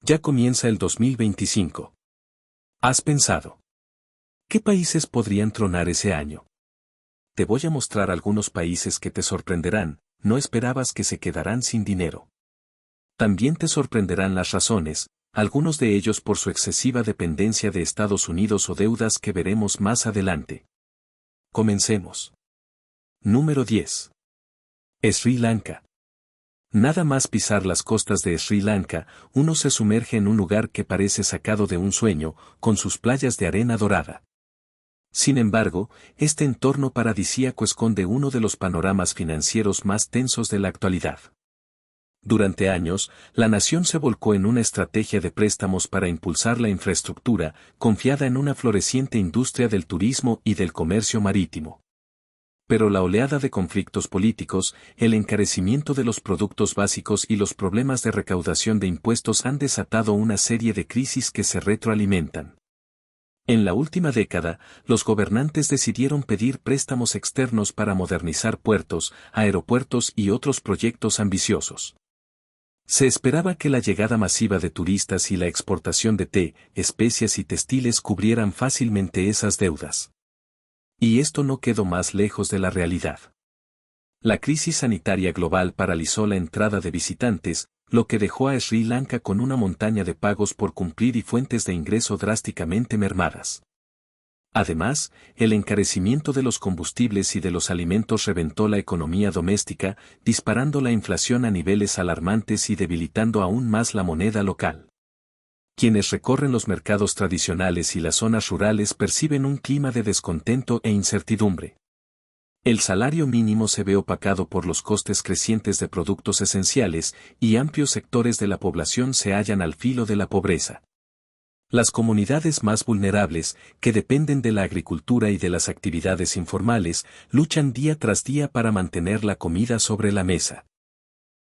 Ya comienza el 2025. ¿Has pensado? ¿Qué países podrían tronar ese año? Te voy a mostrar algunos países que te sorprenderán, no esperabas que se quedarán sin dinero. También te sorprenderán las razones, algunos de ellos por su excesiva dependencia de Estados Unidos o deudas que veremos más adelante. Comencemos. Número 10. Sri Lanka. Nada más pisar las costas de Sri Lanka, uno se sumerge en un lugar que parece sacado de un sueño, con sus playas de arena dorada. Sin embargo, este entorno paradisíaco esconde uno de los panoramas financieros más tensos de la actualidad. Durante años, la nación se volcó en una estrategia de préstamos para impulsar la infraestructura, confiada en una floreciente industria del turismo y del comercio marítimo. Pero la oleada de conflictos políticos, el encarecimiento de los productos básicos y los problemas de recaudación de impuestos han desatado una serie de crisis que se retroalimentan. En la última década, los gobernantes decidieron pedir préstamos externos para modernizar puertos, aeropuertos y otros proyectos ambiciosos. Se esperaba que la llegada masiva de turistas y la exportación de té, especias y textiles cubrieran fácilmente esas deudas. Y esto no quedó más lejos de la realidad. La crisis sanitaria global paralizó la entrada de visitantes, lo que dejó a Sri Lanka con una montaña de pagos por cumplir y fuentes de ingreso drásticamente mermadas. Además, el encarecimiento de los combustibles y de los alimentos reventó la economía doméstica, disparando la inflación a niveles alarmantes y debilitando aún más la moneda local. Quienes recorren los mercados tradicionales y las zonas rurales perciben un clima de descontento e incertidumbre. El salario mínimo se ve opacado por los costes crecientes de productos esenciales, y amplios sectores de la población se hallan al filo de la pobreza. Las comunidades más vulnerables, que dependen de la agricultura y de las actividades informales, luchan día tras día para mantener la comida sobre la mesa.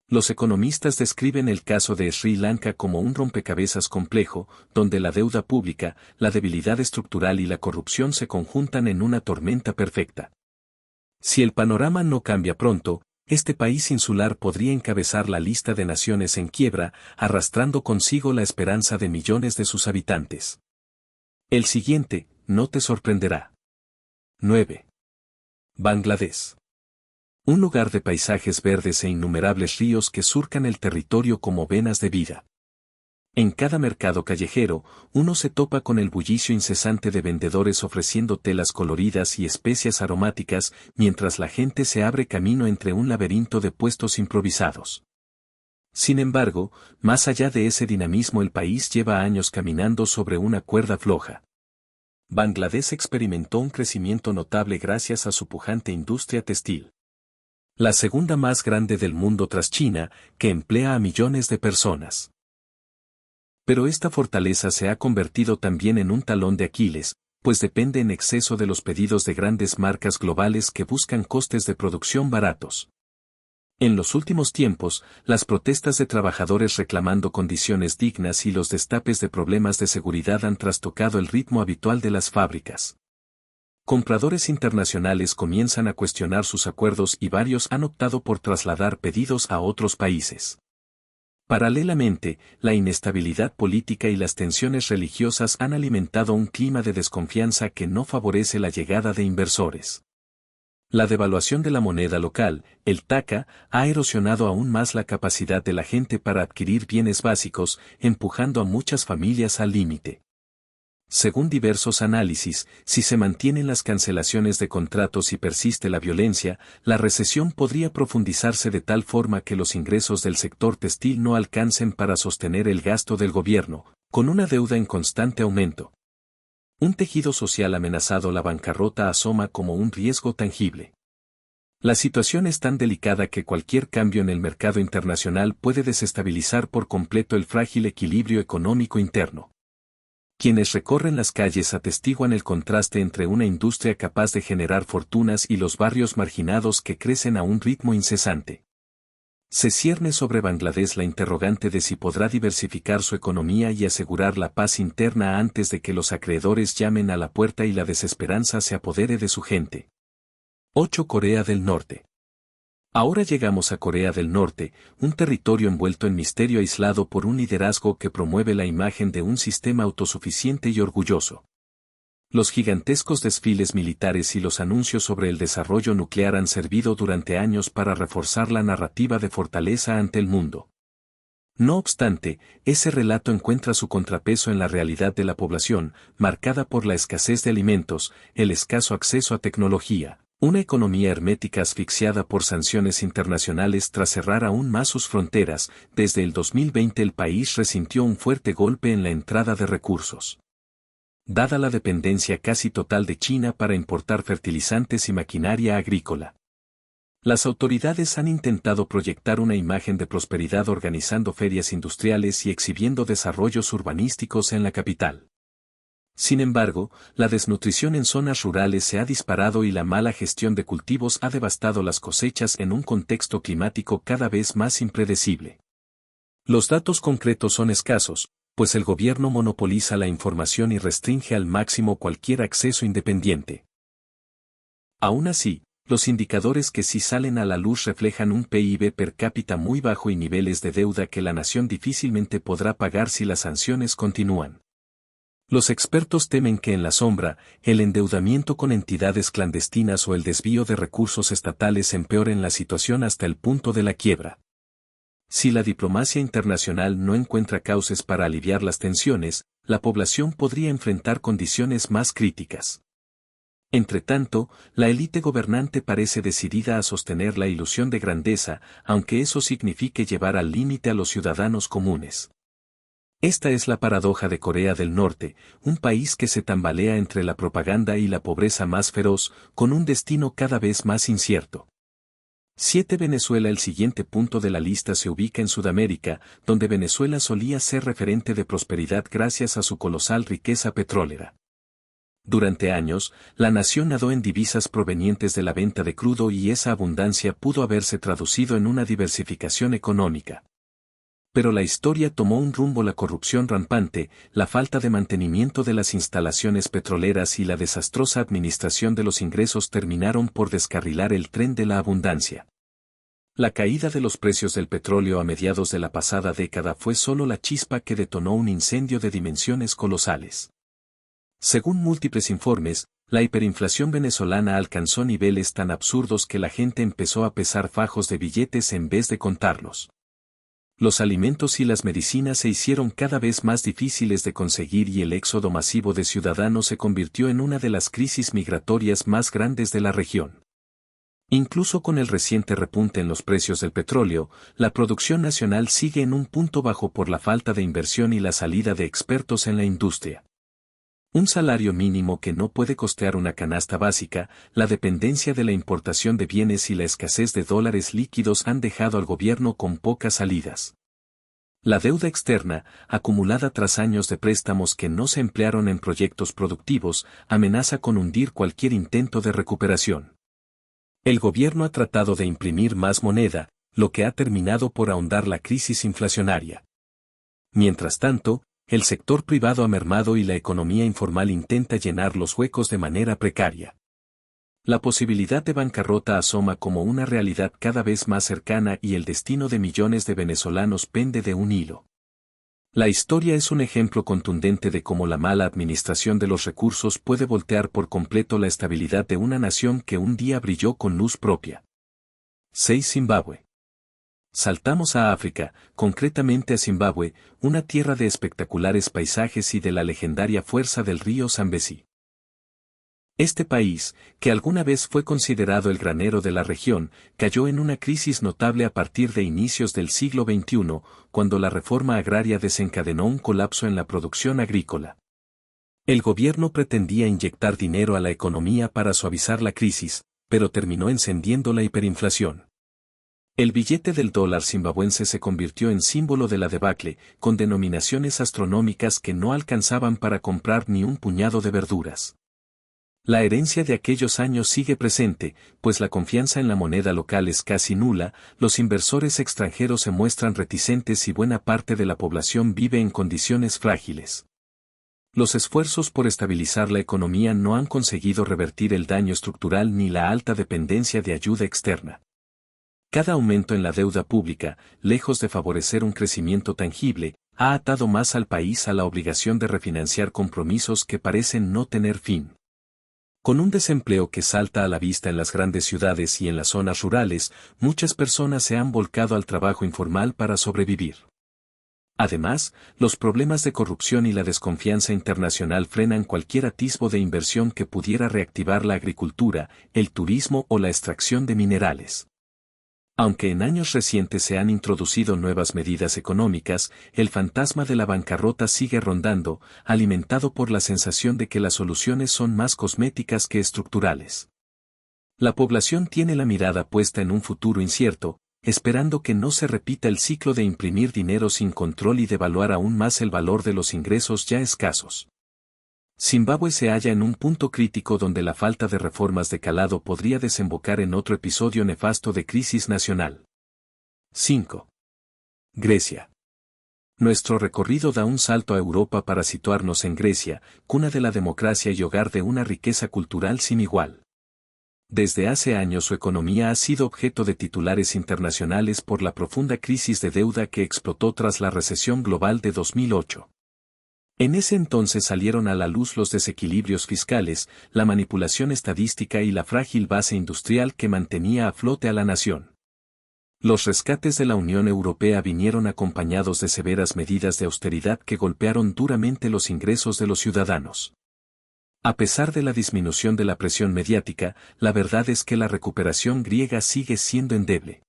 Los economistas describen el caso de Sri Lanka como un rompecabezas complejo, donde la deuda pública, la debilidad estructural y la corrupción se conjuntan en una tormenta perfecta. Si el panorama no cambia pronto, este país insular podría encabezar la lista de naciones en quiebra, arrastrando consigo la esperanza de millones de sus habitantes. El siguiente, no te sorprenderá. 9. Bangladesh. Un lugar de paisajes verdes e innumerables ríos que surcan el territorio como venas de vida. En cada mercado callejero, uno se topa con el bullicio incesante de vendedores ofreciendo telas coloridas y especias aromáticas, mientras la gente se abre camino entre un laberinto de puestos improvisados. Sin embargo, más allá de ese dinamismo, el país lleva años caminando sobre una cuerda floja. Bangladesh experimentó un crecimiento notable gracias a su pujante industria textil. La segunda más grande del mundo tras China, que emplea a millones de personas. Pero esta fortaleza se ha convertido también en un talón de Aquiles, pues depende en exceso de los pedidos de grandes marcas globales que buscan costes de producción baratos. En los últimos tiempos, las protestas de trabajadores reclamando condiciones dignas y los destapes de problemas de seguridad han trastocado el ritmo habitual de las fábricas. Compradores internacionales comienzan a cuestionar sus acuerdos y varios han optado por trasladar pedidos a otros países. Paralelamente, la inestabilidad política y las tensiones religiosas han alimentado un clima de desconfianza que no favorece la llegada de inversores. La devaluación de la moneda local, el taka, ha erosionado aún más la capacidad de la gente para adquirir bienes básicos, empujando a muchas familias al límite. Según diversos análisis, si se mantienen las cancelaciones de contratos y persiste la violencia, la recesión podría profundizarse de tal forma que los ingresos del sector textil no alcancen para sostener el gasto del gobierno, con una deuda en constante aumento. Un tejido social amenazado, la bancarrota asoma como un riesgo tangible. La situación es tan delicada que cualquier cambio en el mercado internacional puede desestabilizar por completo el frágil equilibrio económico interno. Quienes recorren las calles atestiguan el contraste entre una industria capaz de generar fortunas y los barrios marginados que crecen a un ritmo incesante. Se cierne sobre Bangladesh la interrogante de si podrá diversificar su economía y asegurar la paz interna antes de que los acreedores llamen a la puerta y la desesperanza se apodere de su gente. 8. Corea del Norte. Ahora llegamos a Corea del Norte, un territorio envuelto en misterio aislado por un liderazgo que promueve la imagen de un sistema autosuficiente y orgulloso. Los gigantescos desfiles militares y los anuncios sobre el desarrollo nuclear han servido durante años para reforzar la narrativa de fortaleza ante el mundo. No obstante, ese relato encuentra su contrapeso en la realidad de la población, marcada por la escasez de alimentos, el escaso acceso a tecnología, una economía hermética asfixiada por sanciones internacionales tras cerrar aún más sus fronteras. Desde el 2020 el país resintió un fuerte golpe en la entrada de recursos. Dada la dependencia casi total de China para importar fertilizantes y maquinaria agrícola. Las autoridades han intentado proyectar una imagen de prosperidad organizando ferias industriales y exhibiendo desarrollos urbanísticos en la capital. Sin embargo, la desnutrición en zonas rurales se ha disparado y la mala gestión de cultivos ha devastado las cosechas en un contexto climático cada vez más impredecible. Los datos concretos son escasos, pues el gobierno monopoliza la información y restringe al máximo cualquier acceso independiente. Aún así, los indicadores que sí salen a la luz reflejan un PIB per cápita muy bajo y niveles de deuda que la nación difícilmente podrá pagar si las sanciones continúan. Los expertos temen que en la sombra, el endeudamiento con entidades clandestinas o el desvío de recursos estatales empeoren la situación hasta el punto de la quiebra. Si la diplomacia internacional no encuentra cauces para aliviar las tensiones, la población podría enfrentar condiciones más críticas. Entretanto, la élite gobernante parece decidida a sostener la ilusión de grandeza, aunque eso signifique llevar al límite a los ciudadanos comunes. Esta es la paradoja de Corea del Norte, un país que se tambalea entre la propaganda y la pobreza más feroz, con un destino cada vez más incierto. 7. Venezuela. El siguiente punto de la lista se ubica en Sudamérica, donde Venezuela solía ser referente de prosperidad gracias a su colosal riqueza petrolera. Durante años, la nación nadó en divisas provenientes de la venta de crudo y esa abundancia pudo haberse traducido en una diversificación económica. Pero la historia tomó un rumbo: la corrupción rampante, la falta de mantenimiento de las instalaciones petroleras y la desastrosa administración de los ingresos terminaron por descarrilar el tren de la abundancia. La caída de los precios del petróleo a mediados de la pasada década fue solo la chispa que detonó un incendio de dimensiones colosales. Según múltiples informes, la hiperinflación venezolana alcanzó niveles tan absurdos que la gente empezó a pesar fajos de billetes en vez de contarlos. Los alimentos y las medicinas se hicieron cada vez más difíciles de conseguir y el éxodo masivo de ciudadanos se convirtió en una de las crisis migratorias más grandes de la región. Incluso con el reciente repunte en los precios del petróleo, la producción nacional sigue en un punto bajo por la falta de inversión y la salida de expertos en la industria. Un salario mínimo que no puede costear una canasta básica, la dependencia de la importación de bienes y la escasez de dólares líquidos han dejado al gobierno con pocas salidas. La deuda externa, acumulada tras años de préstamos que no se emplearon en proyectos productivos, amenaza con hundir cualquier intento de recuperación. El gobierno ha tratado de imprimir más moneda, lo que ha terminado por ahondar la crisis inflacionaria. Mientras tanto, el sector privado ha mermado y la economía informal intenta llenar los huecos de manera precaria. La posibilidad de bancarrota asoma como una realidad cada vez más cercana y el destino de millones de venezolanos pende de un hilo. La historia es un ejemplo contundente de cómo la mala administración de los recursos puede voltear por completo la estabilidad de una nación que un día brilló con luz propia. 6. Zimbabue. Saltamos a África, concretamente a Zimbabue, una tierra de espectaculares paisajes y de la legendaria fuerza del río Zambezi. Este país, que alguna vez fue considerado el granero de la región, cayó en una crisis notable a partir de inicios del siglo XXI, cuando la reforma agraria desencadenó un colapso en la producción agrícola. El gobierno pretendía inyectar dinero a la economía para suavizar la crisis, pero terminó encendiendo la hiperinflación. El billete del dólar zimbabuense se convirtió en símbolo de la debacle, con denominaciones astronómicas que no alcanzaban para comprar ni un puñado de verduras. La herencia de aquellos años sigue presente, pues la confianza en la moneda local es casi nula, los inversores extranjeros se muestran reticentes y buena parte de la población vive en condiciones frágiles. Los esfuerzos por estabilizar la economía no han conseguido revertir el daño estructural ni la alta dependencia de ayuda externa. Cada aumento en la deuda pública, lejos de favorecer un crecimiento tangible, ha atado más al país a la obligación de refinanciar compromisos que parecen no tener fin. Con un desempleo que salta a la vista en las grandes ciudades y en las zonas rurales, muchas personas se han volcado al trabajo informal para sobrevivir. Además, los problemas de corrupción y la desconfianza internacional frenan cualquier atisbo de inversión que pudiera reactivar la agricultura, el turismo o la extracción de minerales. Aunque en años recientes se han introducido nuevas medidas económicas, el fantasma de la bancarrota sigue rondando, alimentado por la sensación de que las soluciones son más cosméticas que estructurales. La población tiene la mirada puesta en un futuro incierto, esperando que no se repita el ciclo de imprimir dinero sin control y devaluar aún más el valor de los ingresos ya escasos. Zimbabue se halla en un punto crítico donde la falta de reformas de calado podría desembocar en otro episodio nefasto de crisis nacional. 5. Grecia. Nuestro recorrido da un salto a Europa para situarnos en Grecia, cuna de la democracia y hogar de una riqueza cultural sin igual. Desde hace años su economía ha sido objeto de titulares internacionales por la profunda crisis de deuda que explotó tras la recesión global de 2008. En ese entonces salieron a la luz los desequilibrios fiscales, la manipulación estadística y la frágil base industrial que mantenía a flote a la nación. Los rescates de la Unión Europea vinieron acompañados de severas medidas de austeridad que golpearon duramente los ingresos de los ciudadanos. A pesar de la disminución de la presión mediática, la verdad es que la recuperación griega sigue siendo endeble.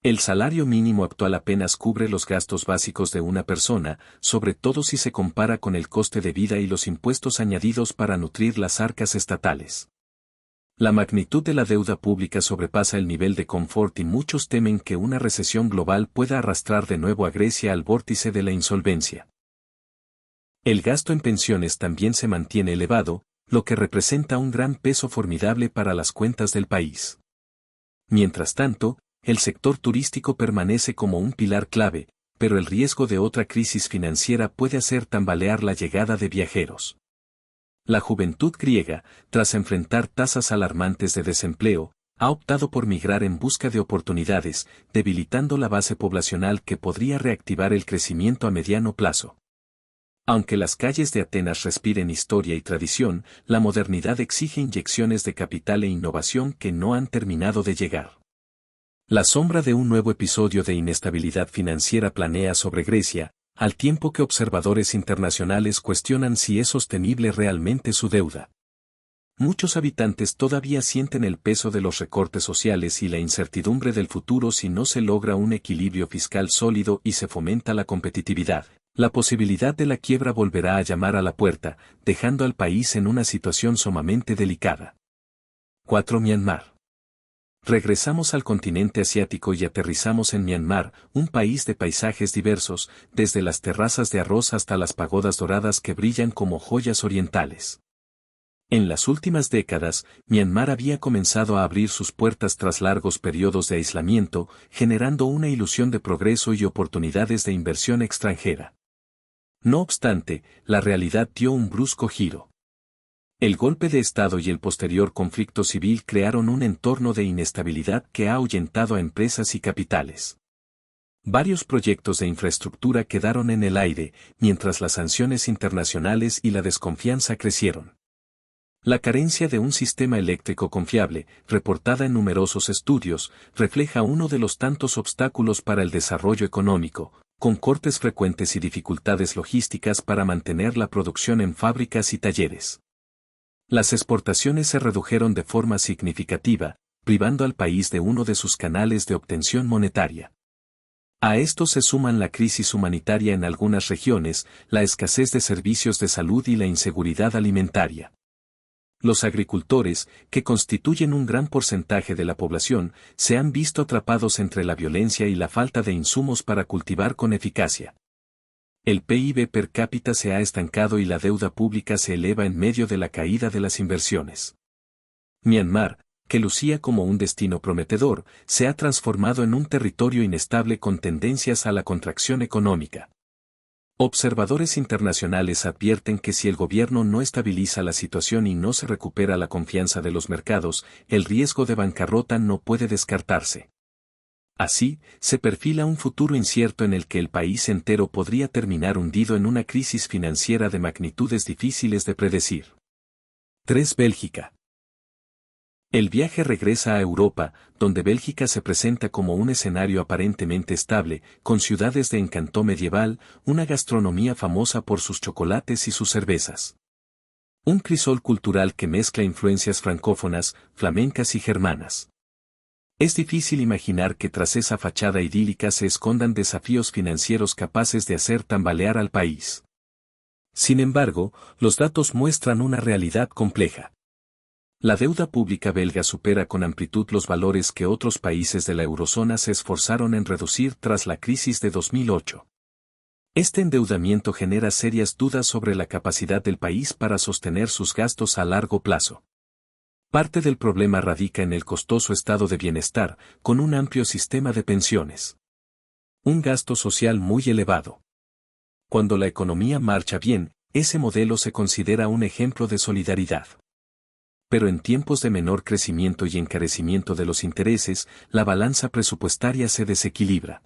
El salario mínimo actual apenas cubre los gastos básicos de una persona, sobre todo si se compara con el coste de vida y los impuestos añadidos para nutrir las arcas estatales. La magnitud de la deuda pública sobrepasa el nivel de confort y muchos temen que una recesión global pueda arrastrar de nuevo a Grecia al vórtice de la insolvencia. El gasto en pensiones también se mantiene elevado, lo que representa un gran peso formidable para las cuentas del país. Mientras tanto, el sector turístico permanece como un pilar clave, pero el riesgo de otra crisis financiera puede hacer tambalear la llegada de viajeros. La juventud griega, tras enfrentar tasas alarmantes de desempleo, ha optado por migrar en busca de oportunidades, debilitando la base poblacional que podría reactivar el crecimiento a mediano plazo. Aunque las calles de Atenas respiren historia y tradición, la modernidad exige inyecciones de capital e innovación que no han terminado de llegar. La sombra de un nuevo episodio de inestabilidad financiera planea sobre Grecia, al tiempo que observadores internacionales cuestionan si es sostenible realmente su deuda. Muchos habitantes todavía sienten el peso de los recortes sociales y la incertidumbre del futuro si no se logra un equilibrio fiscal sólido y se fomenta la competitividad. La posibilidad de la quiebra volverá a llamar a la puerta, dejando al país en una situación sumamente delicada. 4. Myanmar. Regresamos al continente asiático y aterrizamos en Myanmar, un país de paisajes diversos, desde las terrazas de arroz hasta las pagodas doradas que brillan como joyas orientales. En las últimas décadas, Myanmar había comenzado a abrir sus puertas tras largos periodos de aislamiento, generando una ilusión de progreso y oportunidades de inversión extranjera. No obstante, la realidad dio un brusco giro. El golpe de Estado y el posterior conflicto civil crearon un entorno de inestabilidad que ha ahuyentado a empresas y capitales. Varios proyectos de infraestructura quedaron en el aire, mientras las sanciones internacionales y la desconfianza crecieron. La carencia de un sistema eléctrico confiable, reportada en numerosos estudios, refleja uno de los tantos obstáculos para el desarrollo económico, con cortes frecuentes y dificultades logísticas para mantener la producción en fábricas y talleres. Las exportaciones se redujeron de forma significativa, privando al país de uno de sus canales de obtención monetaria. A esto se suman la crisis humanitaria en algunas regiones, la escasez de servicios de salud y la inseguridad alimentaria. Los agricultores, que constituyen un gran porcentaje de la población, se han visto atrapados entre la violencia y la falta de insumos para cultivar con eficacia. El PIB per cápita se ha estancado y la deuda pública se eleva en medio de la caída de las inversiones. Myanmar, que lucía como un destino prometedor, se ha transformado en un territorio inestable con tendencias a la contracción económica. Observadores internacionales advierten que si el gobierno no estabiliza la situación y no se recupera la confianza de los mercados, el riesgo de bancarrota no puede descartarse. Así, se perfila un futuro incierto en el que el país entero podría terminar hundido en una crisis financiera de magnitudes difíciles de predecir. 3. Bélgica. El viaje regresa a Europa, donde Bélgica se presenta como un escenario aparentemente estable, con ciudades de encanto medieval, una gastronomía famosa por sus chocolates y sus cervezas. Un crisol cultural que mezcla influencias francófonas, flamencas y germanas. Es difícil imaginar que tras esa fachada idílica se escondan desafíos financieros capaces de hacer tambalear al país. Sin embargo, los datos muestran una realidad compleja. La deuda pública belga supera con amplitud los valores que otros países de la eurozona se esforzaron en reducir tras la crisis de 2008. Este endeudamiento genera serias dudas sobre la capacidad del país para sostener sus gastos a largo plazo. Parte del problema radica en el costoso estado de bienestar, con un amplio sistema de pensiones. Un gasto social muy elevado. Cuando la economía marcha bien, ese modelo se considera un ejemplo de solidaridad. Pero en tiempos de menor crecimiento y encarecimiento de los intereses, la balanza presupuestaria se desequilibra.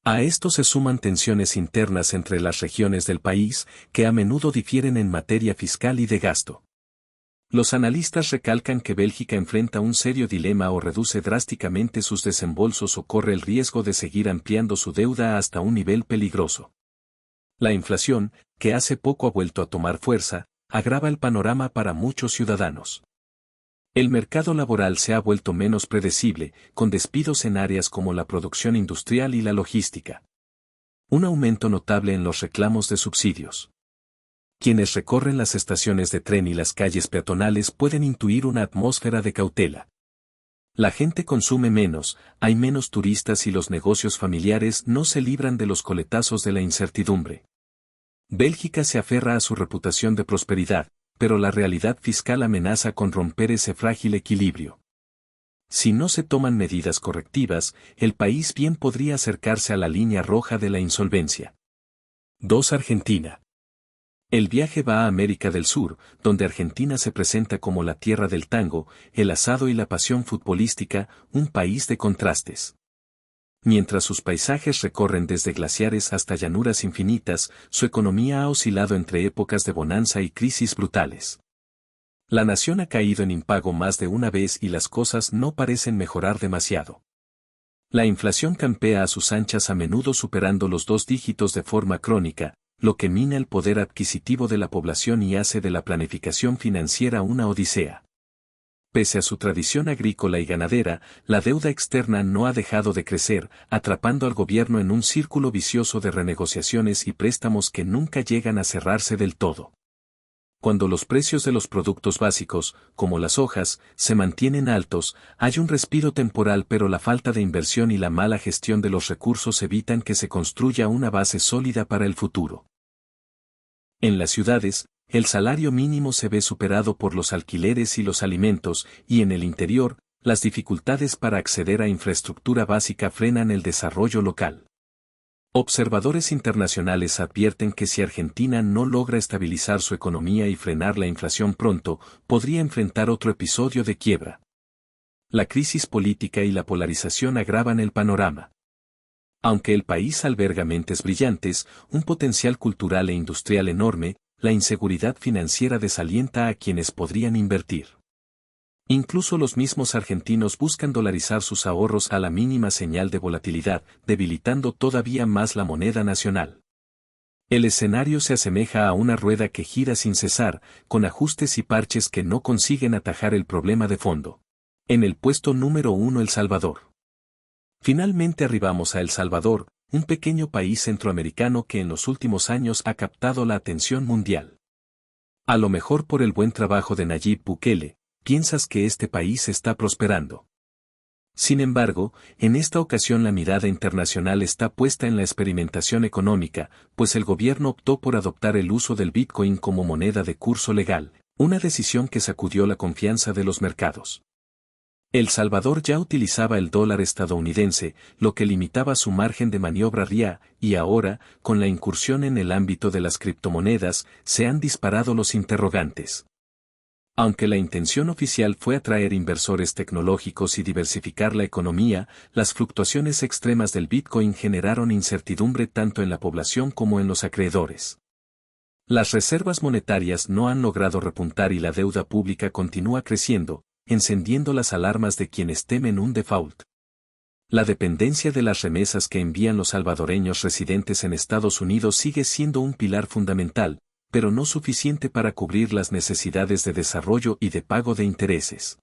A esto se suman tensiones internas entre las regiones del país, que a menudo difieren en materia fiscal y de gasto. Los analistas recalcan que Bélgica enfrenta un serio dilema: o reduce drásticamente sus desembolsos o corre el riesgo de seguir ampliando su deuda hasta un nivel peligroso. La inflación, que hace poco ha vuelto a tomar fuerza, agrava el panorama para muchos ciudadanos. El mercado laboral se ha vuelto menos predecible, con despidos en áreas como la producción industrial y la logística. Un aumento notable en los reclamos de subsidios. Quienes recorren las estaciones de tren y las calles peatonales pueden intuir una atmósfera de cautela. La gente consume menos, hay menos turistas y los negocios familiares no se libran de los coletazos de la incertidumbre. Bélgica se aferra a su reputación de prosperidad, pero la realidad fiscal amenaza con romper ese frágil equilibrio. Si no se toman medidas correctivas, el país bien podría acercarse a la línea roja de la insolvencia. 2. Argentina. El viaje va a América del Sur, donde Argentina se presenta como la tierra del tango, el asado y la pasión futbolística, un país de contrastes. Mientras sus paisajes recorren desde glaciares hasta llanuras infinitas, su economía ha oscilado entre épocas de bonanza y crisis brutales. La nación ha caído en impago más de una vez y las cosas no parecen mejorar demasiado. La inflación campea a sus anchas, a menudo superando los 2 dígitos de forma crónica, lo que mina el poder adquisitivo de la población y hace de la planificación financiera una odisea. Pese a su tradición agrícola y ganadera, la deuda externa no ha dejado de crecer, atrapando al gobierno en un círculo vicioso de renegociaciones y préstamos que nunca llegan a cerrarse del todo. Cuando los precios de los productos básicos, como las hojas, se mantienen altos, hay un respiro temporal, pero la falta de inversión y la mala gestión de los recursos evitan que se construya una base sólida para el futuro. En las ciudades, el salario mínimo se ve superado por los alquileres y los alimentos, y en el interior, las dificultades para acceder a infraestructura básica frenan el desarrollo local. Observadores internacionales advierten que si Argentina no logra estabilizar su economía y frenar la inflación pronto, podría enfrentar otro episodio de quiebra. La crisis política y la polarización agravan el panorama. Aunque el país alberga mentes brillantes, un potencial cultural e industrial enorme, la inseguridad financiera desalienta a quienes podrían invertir. Incluso los mismos argentinos buscan dolarizar sus ahorros a la mínima señal de volatilidad, debilitando todavía más la moneda nacional. El escenario se asemeja a una rueda que gira sin cesar, con ajustes y parches que no consiguen atajar el problema de fondo. En el puesto número 1, El Salvador. Finalmente arribamos a El Salvador, un pequeño país centroamericano que en los últimos años ha captado la atención mundial. A lo mejor por el buen trabajo de Nayib Bukele, piensas que este país está prosperando. Sin embargo, en esta ocasión la mirada internacional está puesta en la experimentación económica, pues el gobierno optó por adoptar el uso del Bitcoin como moneda de curso legal, una decisión que sacudió la confianza de los mercados. El Salvador ya utilizaba el dólar estadounidense, lo que limitaba su margen de maniobra RIA, y ahora, con la incursión en el ámbito de las criptomonedas, se han disparado los interrogantes. Aunque la intención oficial fue atraer inversores tecnológicos y diversificar la economía, las fluctuaciones extremas del Bitcoin generaron incertidumbre tanto en la población como en los acreedores. Las reservas monetarias no han logrado repuntar y la deuda pública continúa creciendo, encendiendo las alarmas de quienes temen un default. La dependencia de las remesas que envían los salvadoreños residentes en Estados Unidos sigue siendo un pilar fundamental, pero no suficiente para cubrir las necesidades de desarrollo y de pago de intereses.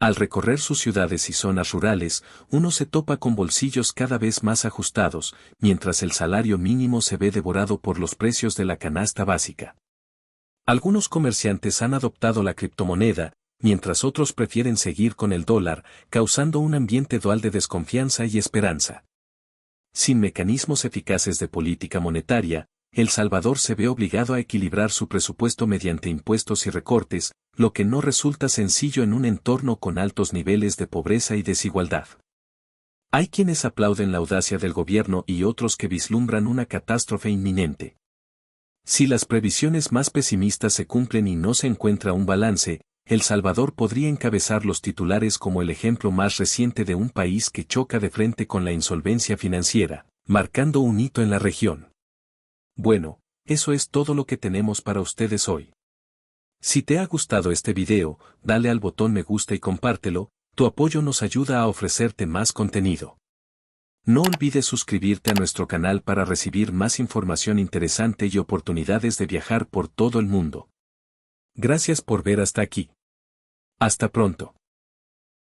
Al recorrer sus ciudades y zonas rurales, uno se topa con bolsillos cada vez más ajustados, mientras el salario mínimo se ve devorado por los precios de la canasta básica. Algunos comerciantes han adoptado la criptomoneda, mientras otros prefieren seguir con el dólar, causando un ambiente dual de desconfianza y esperanza. Sin mecanismos eficaces de política monetaria, El Salvador se ve obligado a equilibrar su presupuesto mediante impuestos y recortes, lo que no resulta sencillo en un entorno con altos niveles de pobreza y desigualdad. Hay quienes aplauden la audacia del gobierno y otros que vislumbran una catástrofe inminente. Si las previsiones más pesimistas se cumplen y no se encuentra un balance, El Salvador podría encabezar los titulares como el ejemplo más reciente de un país que choca de frente con la insolvencia financiera, marcando un hito en la región. Bueno, eso es todo lo que tenemos para ustedes hoy. Si te ha gustado este video, dale al botón me gusta y compártelo, tu apoyo nos ayuda a ofrecerte más contenido. No olvides suscribirte a nuestro canal para recibir más información interesante y oportunidades de viajar por todo el mundo. Gracias por ver hasta aquí. Hasta pronto.